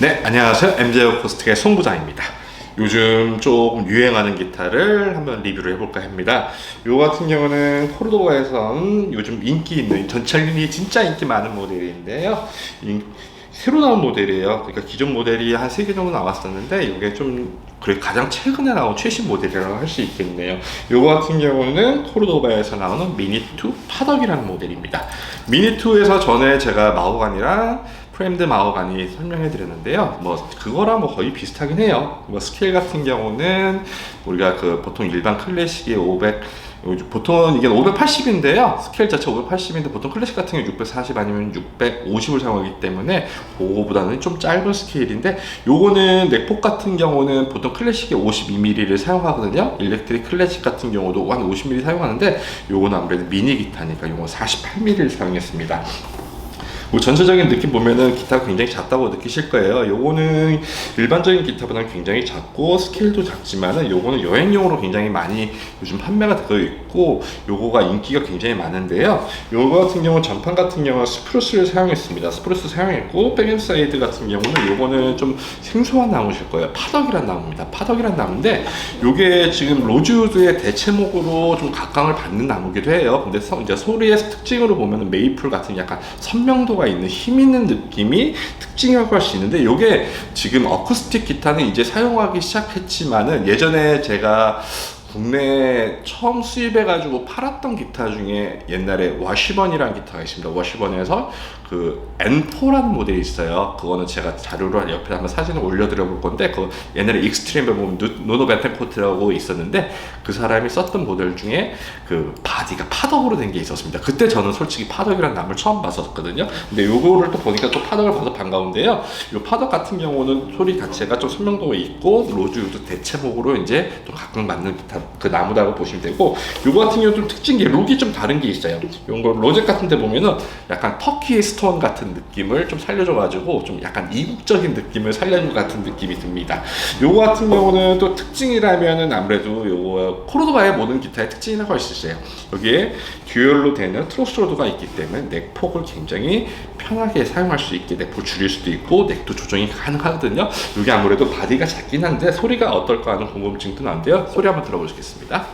네, 안녕하세요. MJ 어쿠스틱의 송 부장입니다. 요즘 조금 유행하는 기타를 한번 리뷰를 해볼까 합니다. 요 같은 경우는 코르도바에선 요즘 인기 있는, 전철이 진짜 인기 많은 모델인데요. 새로 나온 모델이에요. 그러니까 기존 모델이 한 3개 정도 나왔었는데 이게 좀 그래 가장 최근에 나온 최신 모델이라고 할 수 있겠네요. 요거 같은 경우는 코르도바에서 나오는 미니2 파덕이라는 모델입니다. 미니2에서 전에 제가 마호가니랑 프레임드 마호가니 설명해 드렸는데요. 뭐 그거랑 뭐 거의 비슷하긴 해요. 뭐 스케일 같은 경우는 우리가 그 보통 일반 클래식이 500, 보통은 이게 580인데요. 스케일 자체 580인데 보통 클래식 같은 경우 640 아니면 650을 사용하기 때문에 그거보다는 좀 짧은 스케일인데, 요거는 넥폭 같은 경우는 보통 클래식이 52mm를 사용하거든요. 일렉트릭 클래식 같은 경우도 한 50mm 사용하는데 요거는 아무래도 미니 기타니까 요거 48mm를 사용했습니다. 뭐 전체적인 느낌 보면은 기타가 굉장히 작다고 느끼실 거예요. 요거는 일반적인 기타보다는 굉장히 작고 스케일도 작지만은 요거는 여행용으로 굉장히 많이 요즘 판매가 되어 있고 요거가 인기가 굉장히 많은데요. 요거 같은 경우 전판 같은 경우는 스프루스를 사용했습니다. 스프루스 사용했고 백앤사이드 같은 경우는 요거는 좀 생소한 나무실 거예요. 파덕이란 나무입니다. 파덕이란 나무인데 요게 지금 로즈우드의 대체목으로 좀 각광을 받는 나무기도 해요. 근데 이제 소리의 특징으로 보면은 메이플 같은 약간 선명도가 있는 힘 있는 느낌이 특징이라고 할 수 있는데, 요게 지금 어쿠스틱 기타는 이제 사용하기 시작했지만은 예전에 제가 국내에 처음 수입해가지고 팔았던 기타 중에 옛날에 워시번이라는 기타가 있습니다. 워시번에서 그 N4라는 모델이 있어요. 그거는 제가 자료로 옆에 한번 사진을 올려드려 볼 건데, 그 옛날에 익스트림에 보면 노노 베텐코트라고 있었는데 그 사람이 썼던 모델 중에 그 바디가 파덕으로 된 게 있었습니다. 그때 저는 솔직히 파덕이라는 나무를 처음 봤었거든요. 근데 요거를 또 보니까 또 파덕을 봐서 반가운데요. 요 파덕 같은 경우는 소리 자체가 좀 선명도가 있고 로즈우드 대체목으로 이제 좀 각광받는 기타 그 나무라고 보시면 되고, 요거 같은 경우 좀 특징이 룩이 좀 다른 게 있어요. 요거 로제 같은 데 보면은 약간 터키 스톤 같은 느낌을 좀 살려줘 가지고 좀 약간 이국적인 느낌을 살려준 것 같은 느낌이 듭니다. 요거 같은 경우는 또 특징이라면은 아무래도 요거 코르도바의 모든 기타의 특징이라고 할 수 있어요. 여기에 듀얼로 되는 트로스로드가 있기 때문에 넥폭을 굉장히 편하게 사용할 수 있게 넥폭을 줄일 수도 있고 넥도 조정이 가능하거든요. 이게 아무래도 바디가 작긴 한데 소리가 어떨까 하는 궁금증도 난데요. 소리 한번 들어보시겠습니다.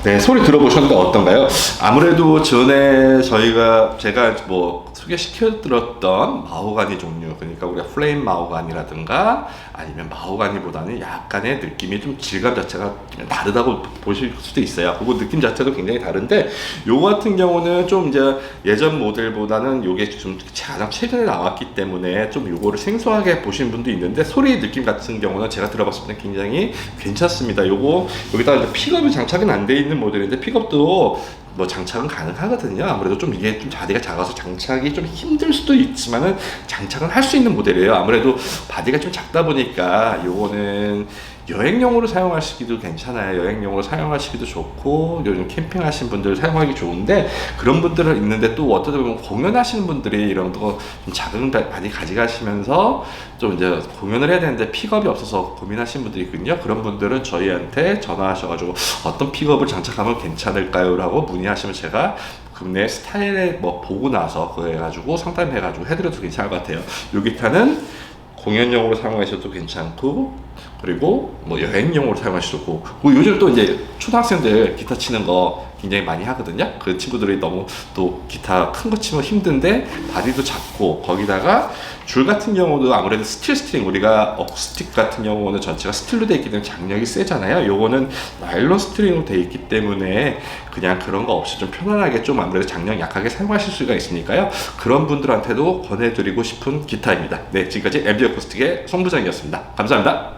네, 소리 들어보셨는데 어떤가요? 아무래도 전에 제가 뭐 소개시켜드렸던 마호가니 종류, 그러니까 우리가 플레임 마호가니라든가 아니면 마호가니보다는 약간의 느낌이 좀 질감 자체가 다르다고 보실 수도 있어요. 그거 느낌 자체도 굉장히 다른데, 요거 같은 경우는 좀 이제 예전 모델보다는 요게 좀 가장 최근에 나왔기 때문에 좀 요거를 생소하게 보시는 분도 있는데, 소리 느낌 같은 경우는 제가 들어봤을 때 굉장히 괜찮습니다. 요거 여기다 이제 픽업이 장착은 안 돼 있는 모델인데 픽업도 뭐 장착은 가능하거든요. 아무래도 좀 이게 좀 바디가 작아서 장착이 좀 힘들 수도 있지만은 장착은 할 수 있는 모델이에요. 아무래도 바디가 좀 작다 보니까 요거는 여행용으로 사용하시기도 괜찮아요. 여행용으로 사용하시기도 좋고 요즘 캠핑 하시는 분들 사용하기 좋은데, 그런 분들은 있는데 또 어떻게 보면 공연하시는 분들이 이런 거 좀 작은 바디 가져가시면서 좀 이제 공연을 해야 되는데 픽업이 없어서 고민하시는 분들이 있거든요. 그런 분들은 저희한테 전화하셔가지고 어떤 픽업을 장착하면 괜찮을까요? 라고 문의하시면 제가 국내 스타일에 뭐 보고 나서 그거 해가지고 상담해가지고 해드려도 괜찮을 것 같아요. 요 기타는 공연용으로 사용하셔도 괜찮고, 그리고 뭐 여행용으로 사용하셔도 좋고, 요즘 또 이제 초등학생들 기타 치는 거 굉장히 많이 하거든요. 그 친구들이 너무 또 기타 큰 거 치면 힘든데 바디도 작고 거기다가 줄 같은 경우도 아무래도 스틸 스트링, 우리가 어쿠스틱 같은 경우는 전체가 스틸로 되어 있기 때문에 장력이 세잖아요. 요거는 나일론 스트링으로 되어 있기 때문에 그냥 그런 거 없이 좀 편안하게 좀 아무래도 장력 약하게 사용하실 수가 있으니까요. 그런 분들한테도 권해드리고 싶은 기타입니다. 네, 지금까지 MG 어쿠스틱의 송부장이었습니다. 감사합니다.